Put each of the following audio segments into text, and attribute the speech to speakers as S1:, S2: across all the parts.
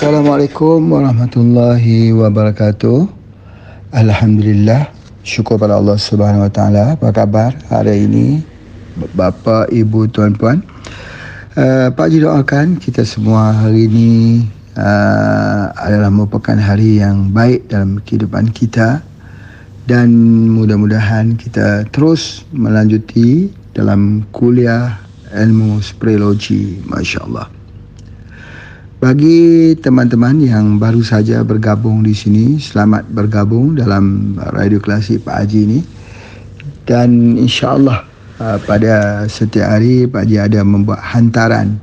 S1: Assalamualaikum warahmatullahi wabarakatuh. Alhamdulillah, syukur pada Allah Subhanahu Wa Taala. Apa khabar hari ini, bapa, ibu, tuan-puan? Pak Haji doakan kita semua hari ini adalah merupakan hari yang baik dalam kehidupan kita, dan mudah-mudahan kita terus melanjuti dalam kuliah ilmu spirologi. Masya Allah. Bagi teman-teman yang baru saja bergabung di sini, selamat bergabung dalam Radio Klasik Pak Haji ini. Dan insya-Allah pada setiap hari Pak Haji ada membuat hantaran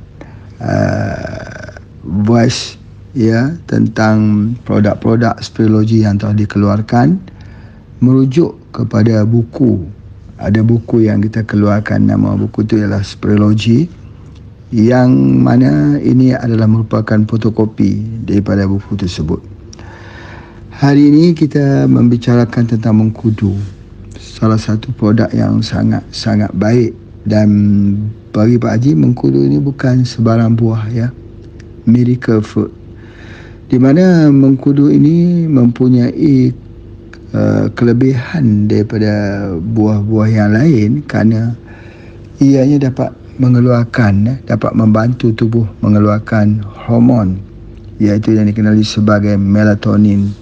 S1: voice ya tentang produk-produk spirologi yang telah dikeluarkan merujuk kepada buku. Ada buku yang kita keluarkan, nama buku itu ialah Spirologi, yang mana ini adalah merupakan fotokopi daripada buku tersebut. Hari ini kita membicarakan tentang mengkudu, salah satu produk yang sangat baik. Dan bagi Pak Haji, mengkudu ini bukan sebarang buah ya, miracle fruit, di mana mengkudu ini mempunyai kelebihan daripada buah-buah yang lain kerana ianya dapat membantu tubuh mengeluarkan hormon, iaitu yang dikenali sebagai melatonin.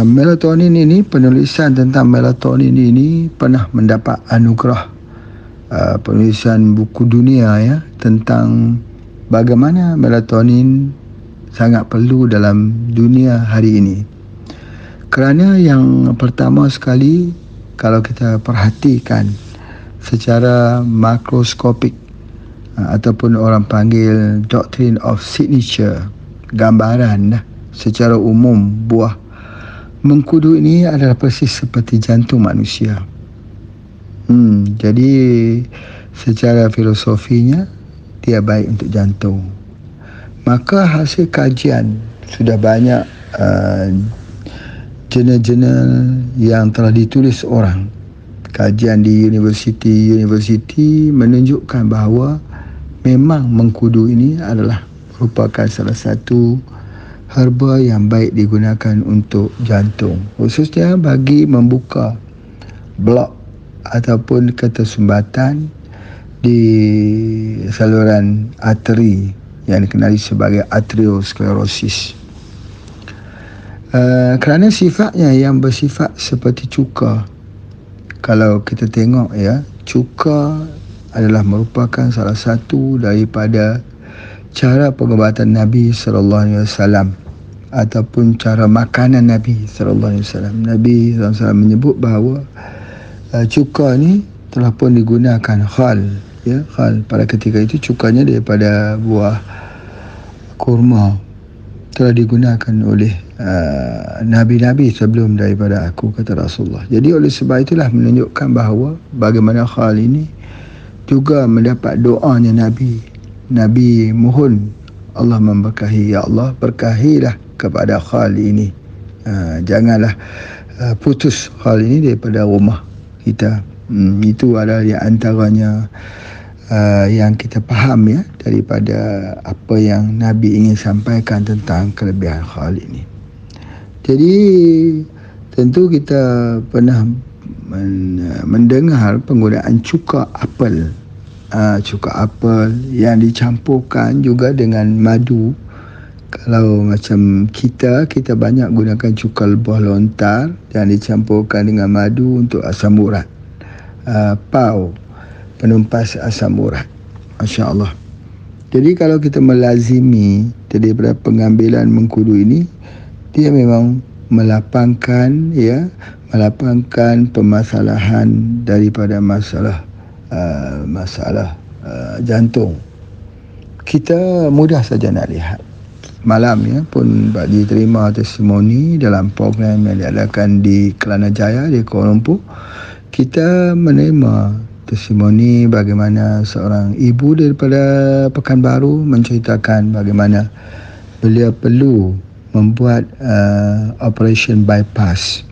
S1: Melatonin ini, penulisan tentang melatonin ini pernah mendapat anugerah penulisan buku dunia ya, tentang bagaimana melatonin sangat perlu dalam dunia hari ini. Kerana yang pertama sekali, kalau kita perhatikan secara makroskopik ataupun orang panggil doctrine of signature, gambaran secara umum buah mengkudu ini adalah persis seperti jantung manusia. Jadi secara filosofinya dia baik untuk jantung. Maka hasil kajian sudah banyak jurnal-jurnal yang telah ditulis orang, kajian di universiti menunjukkan bahawa memang mengkudu ini adalah merupakan salah satu herba yang baik digunakan untuk jantung, khususnya bagi membuka blok ataupun ketersumbatan di saluran arteri yang dikenali sebagai arteriosklerosis. Kerana sifatnya yang bersifat seperti cuka. Kalau kita tengok ya, cuka adalah merupakan salah satu daripada cara pengobatan Nabi SAW ataupun cara makanan Nabi SAW. Nabi SAW menyebut bahawa cuka ni telah pun digunakan khal pada ketika itu. Cukanya daripada buah kurma telah digunakan oleh Nabi-Nabi sebelum daripada aku, kata Rasulullah. Jadi oleh sebab itulah menunjukkan bahawa bagaimana khal ini juga mendapat doanya Nabi. Nabi mohon Allah memberkahi, ya Allah berkahilah kepada khal ini, janganlah putus khal ini daripada rumah kita. Itu adalah yang antaranya yang kita faham ya daripada apa yang Nabi ingin sampaikan tentang kelebihan khal ini. Jadi tentu kita pernah mendengar penggunaan cuka apel. Cuka apel yang dicampurkan juga dengan madu. Kalau macam kita banyak gunakan cuka lebah lontar yang dicampurkan dengan madu untuk asam urat. Pau, penumpas asam urat. Masya Allah. Jadi kalau kita melazimi daripada pengambilan mengkudu ini, dia memang melapangkan permasalahan daripada masalah jantung. Kita mudah saja nak lihat. Malam ya pun Pak Haji terima testimoni dalam program yang diadakan di Kelana Jaya di Kuala Lumpur. Kita menerima testimoni bagaimana seorang ibu daripada Pekanbaru menceritakan bagaimana beliau perlu membuat operation bypass.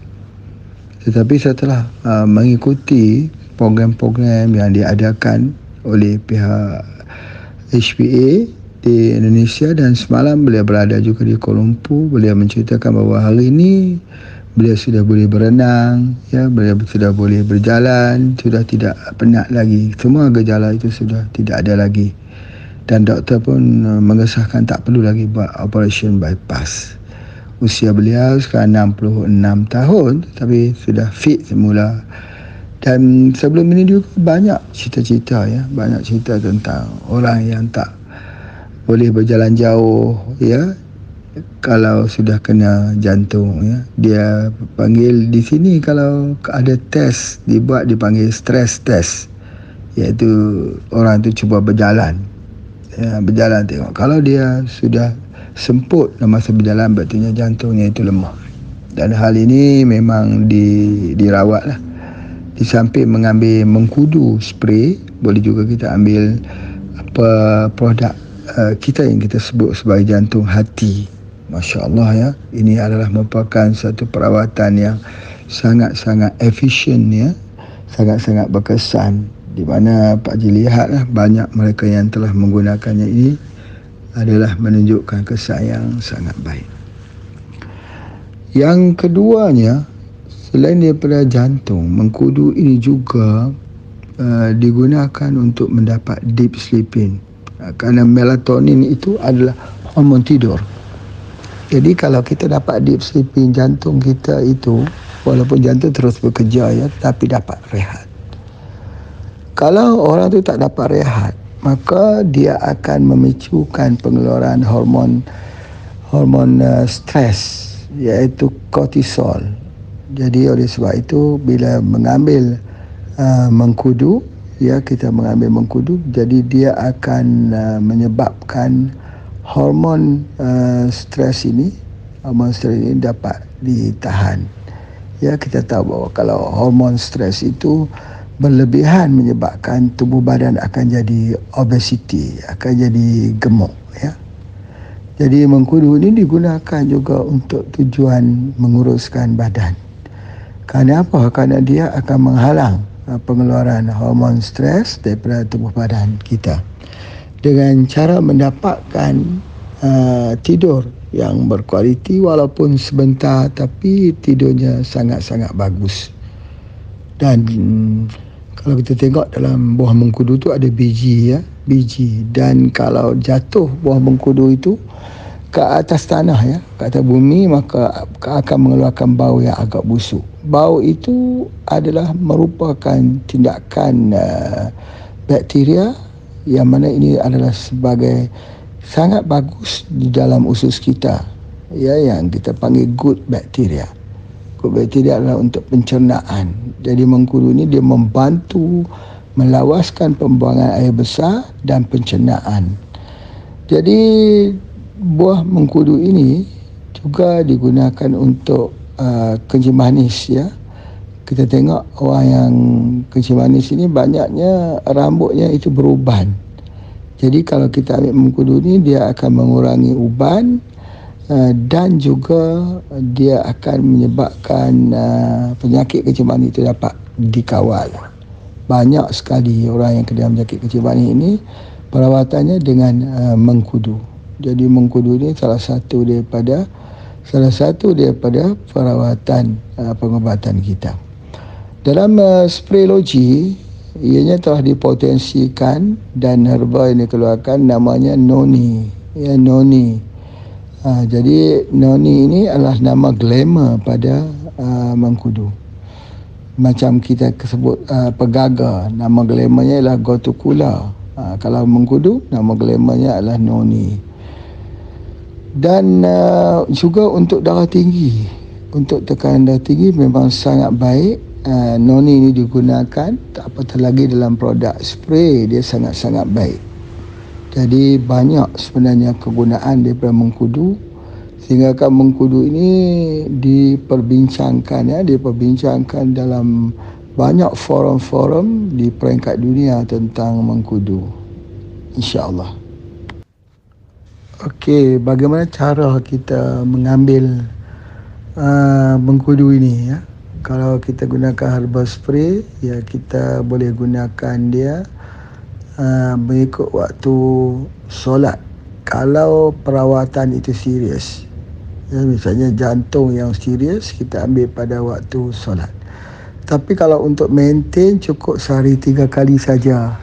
S1: Tetapi setelah mengikuti program-program yang diadakan oleh pihak HPA, di Indonesia, dan semalam beliau berada juga di Kuala Lumpur. Beliau menceritakan bahawa hari ini beliau sudah boleh berenang, ya, beliau sudah boleh berjalan, sudah tidak penat lagi. Semua gejala itu sudah tidak ada lagi. Dan doktor pun mengesahkan tak perlu lagi buat operation bypass. Usia beliau sekarang 66 tahun, tapi sudah fit semula. Dan sebelum ini juga banyak cerita-cerita, ya, banyak cerita tentang orang yang tak boleh berjalan jauh, ya, kalau sudah kena jantung, ya. Dia panggil di sini, kalau ada test dibuat, dipanggil stress test, iaitu orang tu cuba berjalan, ya, berjalan tengok. Kalau dia sudah semput dalam masa berjalan, berarti jantungnya itu lemah. Dan hal ini memang dirawat lah. Di samping mengambil mengkudu spray, boleh juga kita ambil produk kita yang kita sebut sebagai jantung hati. Masya Allah, ya, ini adalah merupakan satu perawatan yang sangat-sangat efisien, ya, sangat-sangat berkesan, di mana Pak Haji lihatlah banyak mereka yang telah menggunakannya. Ini adalah menunjukkan kesan yang sangat baik. Yang keduanya, selain daripada jantung, mengkudu ini juga digunakan untuk mendapat deep sleeping, kerana melatonin itu adalah hormon tidur. Jadi kalau kita dapat deep sleeping, jantung kita itu, walaupun jantung terus bekerja, ya, tapi dapat rehat. Kalau orang tu tak dapat rehat, maka dia akan memicukan pengeluaran hormon stres, iaitu kortisol. Jadi oleh sebab itu, bila mengambil mengkudu, ya, kita mengambil mengkudu, jadi dia akan menyebabkan hormon stres ini dapat ditahan. Ya, kita tahu bahawa kalau hormon stres itu berlebihan, menyebabkan tubuh badan akan jadi obesity, akan jadi gemuk, ya. Jadi mengkudu ini digunakan juga untuk tujuan menguruskan badan. Kerana apa? Kerana dia akan menghalang pengeluaran hormon stres daripada tubuh badan kita, dengan cara mendapatkan tidur yang berkualiti, walaupun sebentar, tapi tidurnya sangat-sangat bagus. Dan kalau kita tengok dalam buah mengkudu tu ada biji, ya, biji, dan kalau jatuh buah mengkudu itu ke atas tanah, ya, ke atas bumi, maka akan mengeluarkan bau yang agak busuk. Bau itu adalah merupakan tindakan bakteria, yang mana ini adalah sebagai sangat bagus di dalam usus kita, ya, yang kita panggil good bacteria. Good bacteria adalah untuk pencernaan. Jadi mengkudu ini dia membantu melawaskan pembuangan air besar dan pencernaan. Jadi buah mengkudu ini juga digunakan untuk kencing manis, ya. Kita tengok orang yang kencing manis ini banyaknya rambutnya itu beruban. Jadi kalau kita ambil mengkudu ini, dia akan mengurangi uban, dan juga dia akan menyebabkan penyakit kencing manis itu dapat dikawal. Banyak sekali orang yang kena penyakit kencing manis ini perawatannya dengan mengkudu. Jadi mengkudu ini salah satu daripada perawatan pengobatan kita. Dalam spraylogi, ianya telah dipotensikan, dan herba yang dikeluarkan namanya noni, ya, noni. Jadi noni ini adalah nama glamour pada mengkudu. Macam kita sebut pegaga, nama glamournya ialah gotukula. Kalau mengkudu, nama glamournya adalah noni. Dan juga untuk darah tinggi, untuk tekanan darah tinggi memang sangat baik. Noni ini digunakan, tak apatah lagi dalam produk spray, dia sangat-sangat baik. Jadi banyak sebenarnya kegunaan daripada mengkudu, sehingga kan mengkudu ini diperbincangkan, ya, diperbincangkan dalam banyak forum-forum di peringkat dunia tentang mengkudu, insya-Allah. Okey, bagaimana cara kita mengambil mengkudu ini, ya? Kalau kita gunakan herbal spray, ya, kita boleh gunakan dia mengikut waktu solat, kalau perawatan itu serius, ya, misalnya jantung yang serius, kita ambil pada waktu solat. Tapi kalau untuk maintain, cukup sehari 3 kali saja.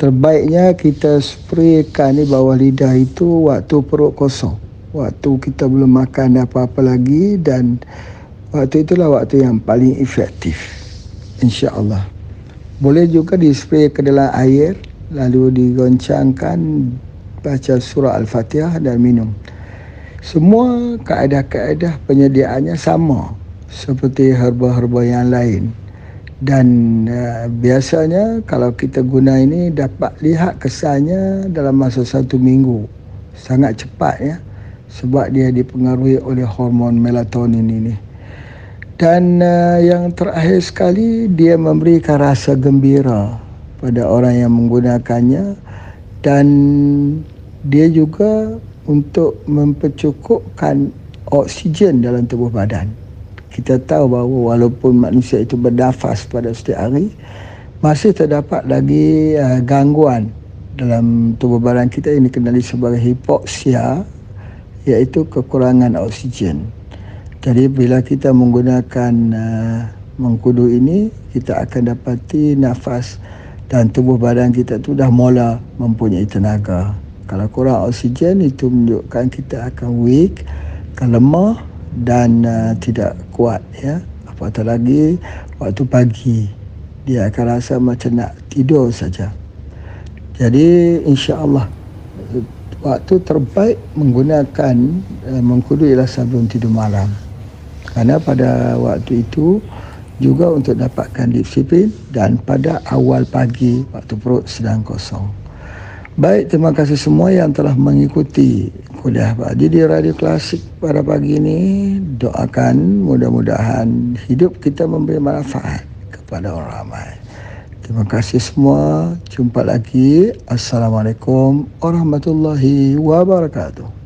S1: Terbaiknya kita spraykan ni bawah lidah itu waktu perut kosong, waktu kita belum makan apa-apa lagi, dan waktu itulah waktu yang paling efektif, insya-Allah. Boleh juga dispray ke dalam air, lalu digoncangkan, baca surah Al-Fatihah dan minum. Semua kaedah-kaedah penyediaannya sama seperti herba-herba yang lain. Dan biasanya kalau kita guna ini dapat lihat kesannya dalam masa 1 minggu. Sangat cepat ya, sebab dia dipengaruhi oleh hormon melatonin ini. Dan yang terakhir sekali, dia memberikan rasa gembira pada orang yang menggunakannya, dan dia juga untuk mempercukupkan oksigen dalam tubuh badan. Kita tahu bahawa walaupun manusia itu bernafas pada setiap hari, masih terdapat lagi gangguan dalam tubuh badan kita yang dikenali sebagai hipoksia, iaitu kekurangan oksigen. Jadi bila kita menggunakan mengkudu ini, kita akan dapati nafas dan tubuh badan kita tu dah mula mempunyai tenaga. Kalau kurang oksigen, itu menunjukkan kita akan weak, akan lemah dan tidak kuat ya. Apatah lagi waktu pagi, dia akan rasa macam nak tidur saja. Jadi insya-Allah waktu terbaik menggunakan mengkudu ialah sebelum tidur malam. Kerana pada waktu itu juga untuk dapatkan disiplin, dan pada awal pagi waktu perut sedang kosong. Baik, terima kasih semua yang telah mengikuti kuliah Pak Haji di Radio Klasik pada pagi ini. Doakan mudah-mudahan hidup kita memberi manfaat kepada orang ramai. Terima kasih semua. Jumpa lagi. Assalamualaikum warahmatullahi wabarakatuh.